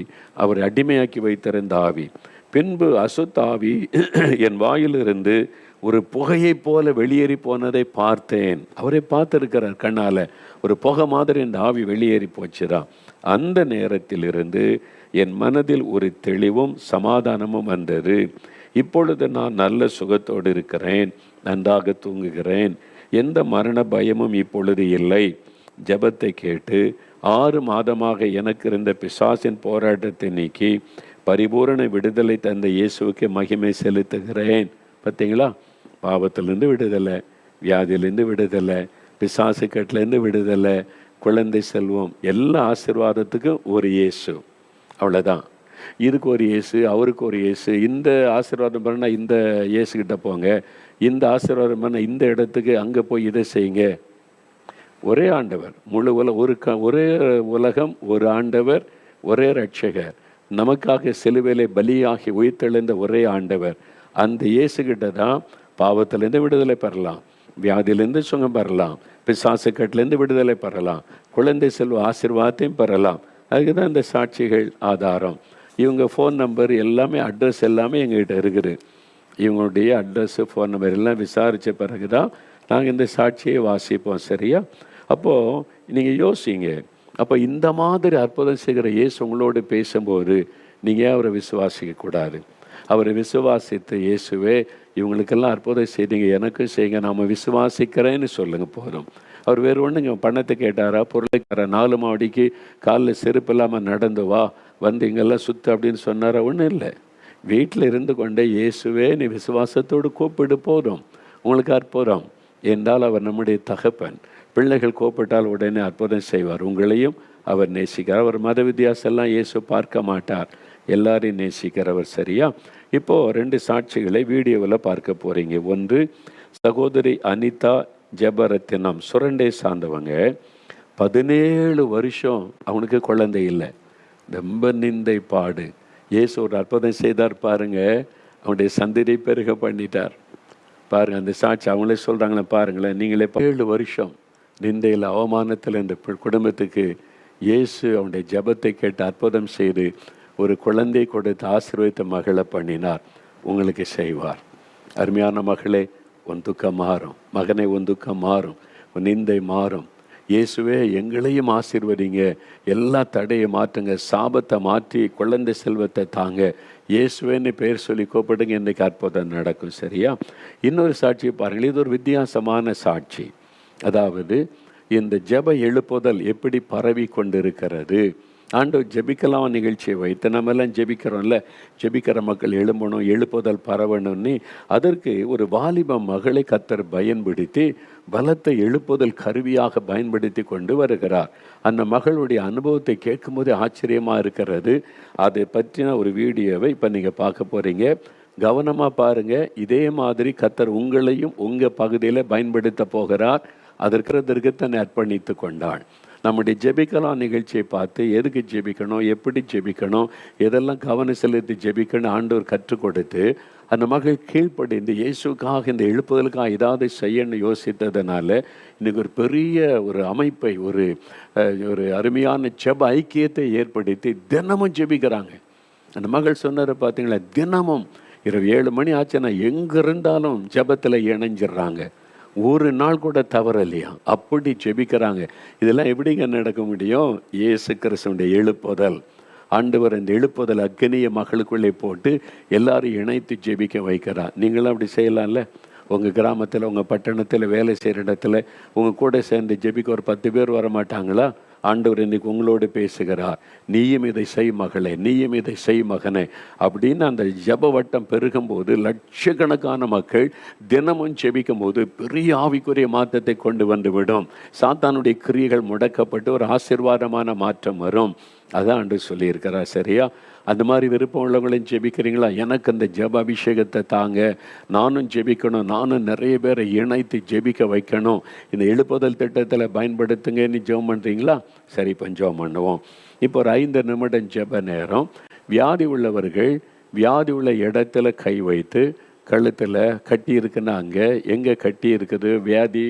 அவரை அடிமையாக்கி வைத்திருந்த ஆவி. பின்பு அசுத்த ஆவி என் வாயிலிருந்து ஒரு புகையை போல வெளியேறி போனதை பார்த்தேன். அவரை பார்த்திருக்கிறார் கண்ணால். ஒரு புகை மாதிரி இந்த ஆவி வெளியேறி போச்சுதான். அந்த நேரத்திலிருந்து என் மனதில் ஒரு தெளிவும் சமாதானமும் வந்தது. இப்பொழுது நான் நல்ல சுகத்தோடு இருக்கிறேன், நன்றாக தூங்குகிறேன், எந்த மரண பயமும் இப்பொழுது இல்லை. ஜெபத்தை கேட்டு 6 மாதமாக எனக்கு இருந்த பிசாசின் போராட்டத்தை நீக்கி பரிபூரண விடுதலை தந்த இயேசுவுக்கு மகிமை செலுத்துகிறேன். பார்த்தீங்களா? பாவத்திலேருந்து விடுதலை, வியாதியிலேருந்து விடுதலை, பிசாசு கட்டிலேருந்து விடுதலை, குழந்தை செல்வம், எல்லா ஆசீர்வாதத்துக்கும் ஒரு இயேசு. அவ்வளோதான். இதுக்கு ஒரு இயேசு, அவருக்கு ஒரு இயேசு. இந்த ஆசீர்வாதம் பண்ணால் இந்த இயேசுக்கிட்ட போங்க, இந்த ஆசீர்வாதம் பண்ணால் இந்த இடத்துக்கு அங்கே போய் இதை செய்யுங்க. ஒரே ஆண்டவர், முழு ஒரே உலகம், ஒரு ஆண்டவர், ஒரே ரட்சகர், நமக்காக சிலுவையிலே பலியாகி உயிர்த்தெழுந்த ஒரே ஆண்டவர். அந்த இயேசுகிட்ட தான் பாவத்திலேருந்து விடுதலை பெறலாம், வியாதியிலேருந்து சுகம் பெறலாம், பிசாசுக்கட்டிலேருந்து விடுதலை பெறலாம், குழந்தை செல்வ ஆசீர்வாதத்தையும் பெறலாம். அதுக்கு தான் இந்த சாட்சிகள் ஆதாரம். இவங்க ஃபோன் நம்பர் எல்லாமே, அட்ரஸ் எல்லாமே எங்கள்கிட்ட இருக்குது. இவங்களுடைய அட்ரஸ்ஸு, ஃபோன் நம்பர் எல்லாம் விசாரித்த பிறகு தான் நாங்கள் இந்த சாட்சியை வாசிப்போம். சரியா? அப்போது நீங்கள் யோசிங்க, அப்போ இந்த மாதிரி அற்புதம் செய்கிற இயேசு உங்களோடு பேசும்போது நீங்கள் ஏன் அவரை விசுவாசிக்கக்கூடாது? அவரை விசுவாசித்து, இயேசுவே இவங்களுக்கெல்லாம் அற்புதம் செய்தீங்க, எனக்கும் செய்யுங்க, நாம் விசுவாசிக்கிறேன்னு சொல்லுங்கள் போதும். அவர் வேறு ஒன்றுங்க பணத்தை கேட்டாரா, பொருளை கேட்டாரா? 4 மாடிக்கு காலில் செருப்பு இல்லாமல் நடந்து வா, வந்து இங்கெல்லாம் சுற்று அப்படின்னு சொன்னாரா? ஒன்றும் இல்லை. வீட்டில் இருந்து கொண்டே இயேசுவே நீ விசுவாசத்தோடு கூப்பிடு போதும், உங்களுக்கு அற்புதம். என்றால் அவர் நம்முடைய தகப்பன். பிள்ளைகள் கூப்பிட்டால் உடனே அற்புதம் செய்வார். உங்களையும் அவர் நேசிக்கிறார். அவர் மத வித்தியாசம்லாம் இயேசு பார்க்க மாட்டார், எல்லாரையும் நேசிக்கிறவர். சரியா? இப்போது 2 சாட்சிகளை வீடியோவில் பார்க்க போகிறீங்க. ஒன்று, சகோதரி அனிதா ஜெபரத்தினம், சுரண்டை சார்ந்தவங்க. 17 வருஷம் அவனுக்கு குழந்தை இல்லை, ரொம்ப நிந்தை பாடு. இயேசு ஒரு அற்புதம் செய்தார் பாருங்க, அவனுடைய சந்ததியை பெருக பண்ணிட்டார். பாருங்கள், அந்த சாட்சி அவங்களே சொல்கிறாங்களே பாருங்களேன். நீங்களே 7 வருஷம் நிந்தையில் அவமானத்தில் இந்த குடும்பத்துக்கு இயேசு அவனுடைய ஜெபத்தை கேட்டு அற்புதம் செய்து ஒரு குழந்தை கொடுத்து ஆசீர்வதித்த மகளை பண்ணினார். உங்களுக்கு செய்வார். அருமையான மகளே, உன் துக்கம் மாறும். மகனை, உன் துக்கம் மாறும். உன் நிந்தை மாறும். இயேசுவே எங்களையும் ஆசீர்வதிங்க. எல்லா தடையை மாற்றுங்க. சாபத்தை மாற்றி குழந்தை செல்வத்தை தாங்க. இயேசுவேன்னு பேர் சொல்லி கூப்பிடுங்க. இன்றைக்கு அற்புதம் நடக்கும். சரியா? இன்னொரு சாட்சியை பாருங்கள். இது ஒரு வித்தியாசமான சாட்சி. அதாவது இந்த ஜெப எழுப்புதல் எப்படி பரவி கொண்டிருக்கிறது. ஆண்டவர் ஜெபிக்கலாம் நிகழ்ச்சியை வைத்து நம்மெல்லாம் ஜெபிக்கிறோம்ல, ஜெபிக்கிற மக்கள் எழும்பணும், எழுப்புதல் பரவணும்னு அதற்கு ஒரு வாலிப மகளை கர்த்தர் பயன்படுத்தி பலத்தை எழுப்புதல் கருவியாக பயன்படுத்தி கொண்டு வருகிறார். அந்த மகளுடைய அனுபவத்தை கேட்கும்போது ஆச்சரியமாக இருக்கிறது. அதை பற்றின ஒரு வீடியோவை இப்போ நீங்கள் பார்க்க போகிறீங்க. கவனமாக பாருங்கள். இதே மாதிரி கர்த்தர் உங்களையும் உங்கள் பகுதியில் பயன்படுத்த போகிறார். அதற்கு தன்னை அர்ப்பணித்து கொண்டாள். நம்முடைய ஜெபிக்கலாம் நிகழ்ச்சியை பார்த்து எதுக்கு ஜெபிக்கணும், எப்படி ஜெபிக்கணும், எதெல்லாம் கவனம் செலுத்தி ஜெபிக்கணும் ஆண்டவர் கற்றுக் கொடுத்து அந்த மகள் கீழ்ப்படிந்து இயேசுக்காக இந்த எழுப்புதலுக்காக ஏதாவது செய்யணும்னு யோசித்ததுனால இன்றைக்கி ஒரு பெரிய ஒரு அமைப்பை, ஒரு அருமையான ஜெப ஐக்கியத்தை ஏற்படுத்தி தினமும் ஜெபிக்கிறாங்க. அந்த மகள் சொன்னதை பார்த்தீங்களா, தினமும் இரவு 7 மணி ஆச்சுன்னா எங்கே இருந்தாலும் ஜெபத்தில் இணைஞ்சிடுறாங்க. ஒரு நாள் கூட தவறலையா, அப்படி ஜெபிக்கிறாங்க. இதெல்லாம் எப்படிங்க நடக்க முடியும்? இயேசு கிறிஸ்துவினுடைய எழுப்புதல். ஆண்டவர் இந்த எழுப்புதல் அக்னியை மகளுக்குள்ளே போட்டு எல்லாரும் இணைத்து ஜெபிக்க வைக்கிறார். நீங்களும் அப்படி செய்யலாம்ல. உங்கள் கிராமத்தில், உங்கள் பட்டணத்தில், வேலை செய்கிற இடத்துல உங்கள் கூட சேர்ந்து ஜெபிக்க ஒரு 10 பேர் வர மாட்டாங்களா? ஆண்டவர் இன்றைக்கி உங்களோடு பேசுகிறார். நீயும் இதை செய் மகளே, நீயும் இதை செய் மகனே அப்படின்னு அந்த ஜெப வட்டம் பெருகும்போது லட்சக்கணக்கான மக்கள் தினமும் ஜெபிக்கும் போது பெரிய ஆவிக்குரிய மாற்றத்தை கொண்டு வந்துவிடும். சாத்தானுடைய கிரியைகள் முடக்கப்பட்டு ஒரு ஆசீர்வாதமான மாற்றம் வரும். அதான் ஆண்டு சொல்லியிருக்கிறார். சரியா? அந்த மாதிரி விருப்பம் உள்ளவங்களையும் ஜெபிக்கிறீங்களா? எனக்கு அந்த ஜெப அபிஷேகத்தை தாங்க, நானும் ஜெபிக்கணும், நானும் நிறைய பேரை இணைத்து ஜெபிக்க வைக்கணும், இந்த எழுப்புதல் திட்டத்தில் பயன்படுத்துங்கன்னு ஜெபம் பண்ணுறீங்களா? சரி, இப்போ ஜெபம் பண்ணுவோம். இப்போ ஒரு 5 நிமிடம் ஜெப நேரம். வியாதி உள்ளவர்கள் வியாதி உள்ள இடத்துல கை வைத்து, கழுத்தில் கட்டி இருக்குன்னா அங்கே, எங்கே கட்டி இருக்குது, வியாதி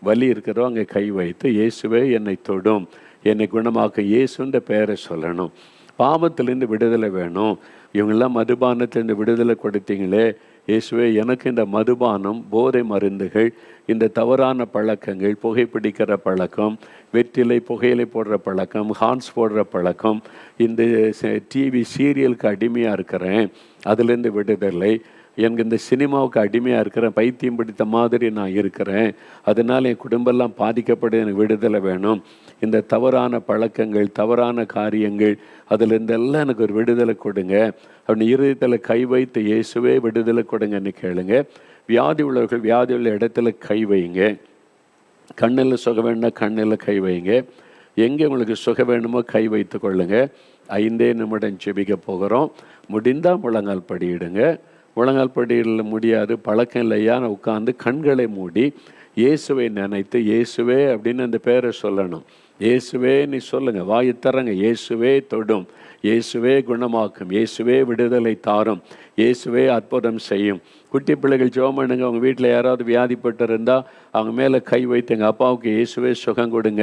வலி இருக்கிறோ அங்கே கை வைத்து, இயேசுவே என்னை தொடும், என்னை குணமாக்க இயேசுன்ற பெயரை சொல்லணும். பாவத்திலேருந்து விடுதலை வேணும். இவங்கெல்லாம் மதுபானத்திலேருந்து விடுதலை கொடுத்தீங்களே, இயேசுவே எனக்கு இந்த மதுபானம், போதை மருந்துகள், இந்த தவறான பழக்கங்கள், புகைப்பிடிக்கிற பழக்கம், வெற்றிலை புகையிலை போடுற பழக்கம், ஹான்ஸ் போடுற பழக்கம், இந்த டிவி சீரியலுக்கு அடிமையாக இருக்கிறேன், அதுலேருந்து விடுதலை. எனக்கு இந்த சினிமாவுக்கு அடிமையாக இருக்கிறேன், பைத்தியம் பிடித்த மாதிரி நான் இருக்கிறேன், அதனால் என் குடும்பம்லாம் பாதிக்கப்பட்டு எனக்கு விடுதலை வேணும். இந்த தவறான பழக்கங்கள், தவறான காரியங்கள், அதிலிருந்தெல்லாம் எனக்கு ஒரு விடுதலை கொடுங்க அப்படின்னு இருதயத்தில் கை வைத்து இயேசுவே விடுதலை கொடுங்கன்னு கேளுங்க. வியாதி உள்ளவர்கள் வியாதி உள்ள இடத்துல கை வைங்க. கண்ணில் சுக வேணும்னா கண்ணில் கை வைங்க. எங்கே உங்களுக்கு சுக வேணுமோ கை வைத்து கொள்ளுங்க. 5 நிமிடம் ஜெபிக்க போகிறோம். முடிந்தால் முழங்கால் படியிடுங்க. முழங்கால் படியில் முடியாது, பழக்கம் இல்லையான்னு உட்காந்து கண்களை மூடி இயேசுவை நினைத்து இயேசுவே அப்படின்னு அந்த பேரை சொல்லணும். இயேசுவே நீ சொல்லுங்கள், வாயை தரங்க. இயேசுவே தொடும், இயேசுவே குணமாக்கும், இயேசுவே விடுதலை தாரும், இயேசுவே அற்புதம் செய்யும். குட்டி பிள்ளைகள் ஜெபம் பண்ணுங்க. அவங்க வீட்டில் யாராவது வியாதிப்பட்டு இருந்தால் அவங்க மேலே கை வைத்து, எங்கள் அப்பாவுக்கு இயேசுவே சுகம் கொடுங்க,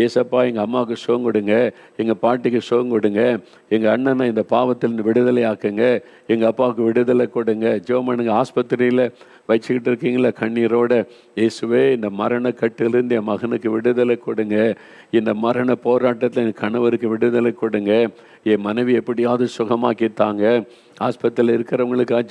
ஏசப்பா எங்கள் அம்மாவுக்கு சுகம் கொடுங்க, எங்கள் பாட்டிக்கு சுகம் கொடுங்க, எங்கள் அண்ணனை இந்த பாவத்திலிருந்து விடுதலை ஆக்குங்க, எங்கள் அப்பாவுக்கு விடுதலை கொடுங்க. ஜெபம் பண்ணுங்க. ஆஸ்பத்திரியில் வச்சுக்கிட்டு இருக்கீங்களா கண்ணீரோட, இயேசுவே இந்த மரண கட்டிலிருந்து என் மகனுக்கு விடுதலை கொடுங்க, இந்த மரண போராட்டத்தில் என் கணவருக்கு விடுதலை கொடுங்க, என் மனைவி எப்படியாவது சுகமாக்கித்தாங்க. ஆஸ்பத்திரியில் இருக்கிறவங்களுக்காக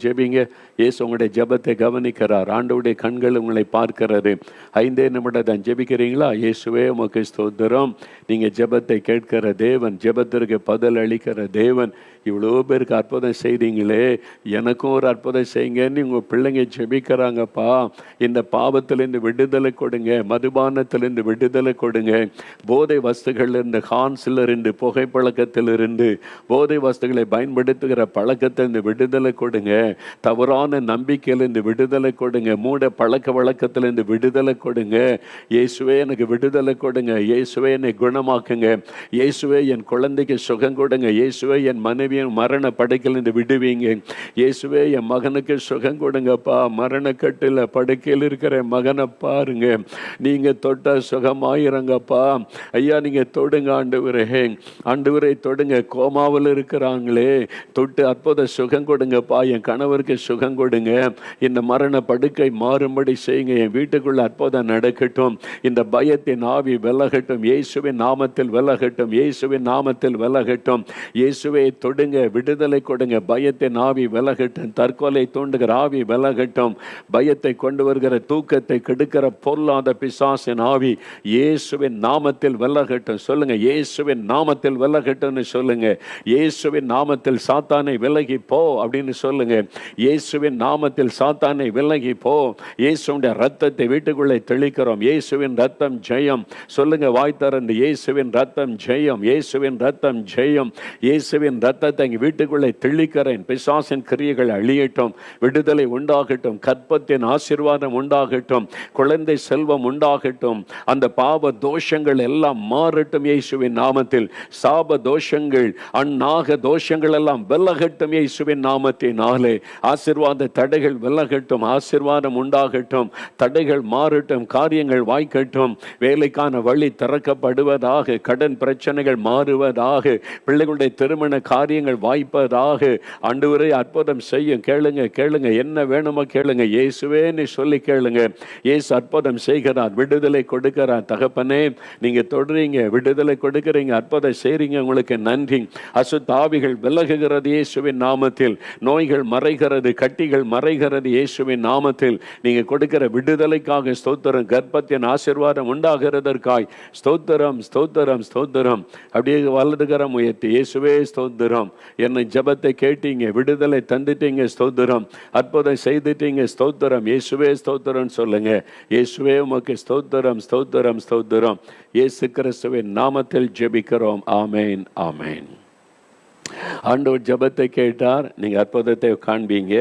ஜெபிங்க. இயேசு உங்களுடைய ஜெபத்தை கவனிக்கிறார். ஆண்டவருடைய கண்கள் உங்களை பார்க்கிறது. 5 நிமிடம் தான் ஜெபிக்கிறீங்களா? இயேசுவே உமக்கு ஸ்தோத்திரம். நீங்கள் ஜெபத்தை கேட்கிற தேவன், ஜெபத்திற்கு பதில் அளிக்கிற தேவன். இவ்வளோ பேருக்கு அற்புதம் செய்தீங்களே, எனக்கும் ஒரு அற்புதம் செய்யுங்கன்னு உங்கள் பிள்ளைங்க ஜெபிக்கிறாங்கப்பா. இந்த பாவத்திலேருந்து விடுதலை கொடுங்க, மதுபானத்திலேருந்து விடுதலை கொடுங்க, போதை வஸ்துகளிலிருந்து, ஹான்ஸிலிருந்து, புகைப்பழக்கத்திலிருந்து, போதை வஸ்துகளை பயன்படுத்துகிற பழக்கத்திலிருந்து விடுதலை கொடுங்க. தவறான நம்பிக்கையிலிருந்து விடுதலை கொடுங்க. மூட பழக்க வழக்கத்திலிருந்து விடுதலை கொடுங்க. இயேசுவே எனக்கு விடுதலை கொடுங்க. இயேசுவே என்னை குணமாக்குங்க. இயேசுவே என் குழந்தைக்கு சுகம் கொடுங்க. இயேசுவே என் மனைவியின் மரண படுக்கையிலிருந்து விடுவீங்க. இயேசுவே என் மகனுக்கு சுகம் கொடுங்கப்பா. மரணக்கட்டில் படுக்கையில் இருக்கிற மகனை பாருங்க. நீங்க தொட்ட சுகமாயிரங்கப்பா. ஐயா நீங்க தொடுங்க ஆண்டவரே. ஆண்டவரை தொடுங்க. கோமாவில் இருக்கிறாங்களே, தொட்டு அற்புத சுகம் கொடுங்கப்பா. என் கணவருக்கு சுகம் கொடுங்க. இந்த மரண படுக்கை மாறும்படி செய்யுங்க. என் வீட்டுக்குள்ள அற்புதம் நடக்கட்டும். இந்த பயத்தின் ஆவி விலகட்டும். இயேசுவின் நாமத்தில் விலகட்டும். இயேசுவின் நாமத்தில் விலகட்டும். இயேசுவை தொடுங்க. விடுதலை கொடுங்க. பயத்தின் ஆவி விலகட்டும். தற்கொலை தூண்டுகிற ஆவி விலகட்டும். பயத்தை கொண்டு வருகிற தூக்கத்தை கெடுக்கிற பொல்லாத பிசாசின் ஆவி இயேசுவின் நாமத்தில் விலகட்டும். சொல்லுங்க, இயேசுவின் நாமத்தில் விலகட்டும்னு சொல்லுங்க. இயேசுவின் நாமத்தில் சாத்தானை விலகி போ அப்படின்னு சொல்லுங்க. இயேசுவின் நாமத்தில் சாத்தானை விலகி போ. இயேசுவின் ரத்தத்தை வீட்டுக்குள்ளே தெளிக்கிறோம். இயேசுவின் ரத்தம் ஜெயம். சொல்லுங்க வாய் திறந்து, இயேசுவின் ரத்தம் ஜெயம். இயேசுவின் ரத்தம் ஜெயம். இயேசுவின் ரத்தத்தை வீட்டுக்குள்ளே தெளிக்கிறேன். பிசாசின் கிரியைகள் அழியட்டும். விடுதலை உண்டாகட்டும். கற்பத்தின் ஆசீர்வாதம் உண்டாகட்டும். குழந்தை செல்வம் உண்டாகட்டும். அந்த பாவ தோஷங்கள் எல்லாம் மாறட்டும் இயேசுவின் நாமத்தில். சாப தோஷங்கள், அந்நாக தோஷங்கள் எல்லாம் விலகட்டும் இயேசுவின் நாமத்தினாலே. ஆசீர்வாத தடைகள் விலகட்டும். ஆசீர்வாதம் உண்டாகட்டும். தடைகள் மாறட்டும். காரியங்கள் வாய்க்கட்டும். வேலைக்கான வழி திறக்கப்படுவதாக. கடன் பிரச்சனைகள் மாறுவதாக. பிள்ளைகளுடைய திருமண காரியங்கள் வாய்ப்பதாக. ஆண்டவரே அற்புதம் செய்யும். கேளுங்க கேளுங்க, என்ன வேணுமோ கேளுங்க. இயேசுவேன்னு சொல்லி கேளுங்க. இயேசு அற்புதம் செய்கிறார். விடுதலை கொடுக்கிறார். தகப்பனே நீங்க தொடுறீங்க, விடுதலை கொடுக்கிறீங்க, அற்புதம் செய்றீங்க. உங்களுக்கு நன்றி. அசுத்த ஆவிகள் விலகுகிறது இயேசுவின் நாமத்தில். நோய்கள் மறைகிறது. கட்டிகள் மறைகிறது இயேசுவின் நாமத்தில். நீங்க கொடுக்கிற விடுதலைக்காக ஸ்தோத்திரம். கர்ப்பத்தின் ஆசீர்வாதம் உண்டாகிறதற்காய் ஸ்தோத்திரம் ஸ்தோத்திரம் ஸ்தோத்திரம். அப்படியே வலதுகரம் உயர்த்தி, இயேசுவே ஸ்தோத்திரம். என்னை ஜெபத்தை கேட்டீங்க, விடுதலை தந்துட்டீங்க, ஸ்தோத்திரம். அற்புதம் செய்துட்டீங்க, ஸ்தோத்திரம். இயேசுவே ஸ்தோத்திரம் சொல்லுங்க. இயேசுவே உமக்கு ஸ்தோத்திரம் ஸ்தோத்திரம் ஸ்தோத்திரம். இயேசு கிறிஸ்துவின் நாமத்தில் ஜெபிக்கிறோம். ஆமேன் ஆமேன். ஆண்டவர் ஜெபத்தை கேட்டார். நீங்க அற்புதத்தை காண்பீங்க.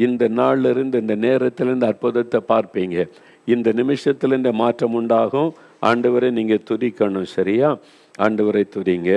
இந்த நாள்ல இருந்து, இந்த நேரத்திலிருந்து அற்புதத்தை பார்ப்பீங்க. இந்த நிமிஷத்துல இந்த மாற்றம் உண்டாகும். ஆண்டவரை நீங்க துதிக்கணும். சரியா? ஆண்டவரை துதிங்க.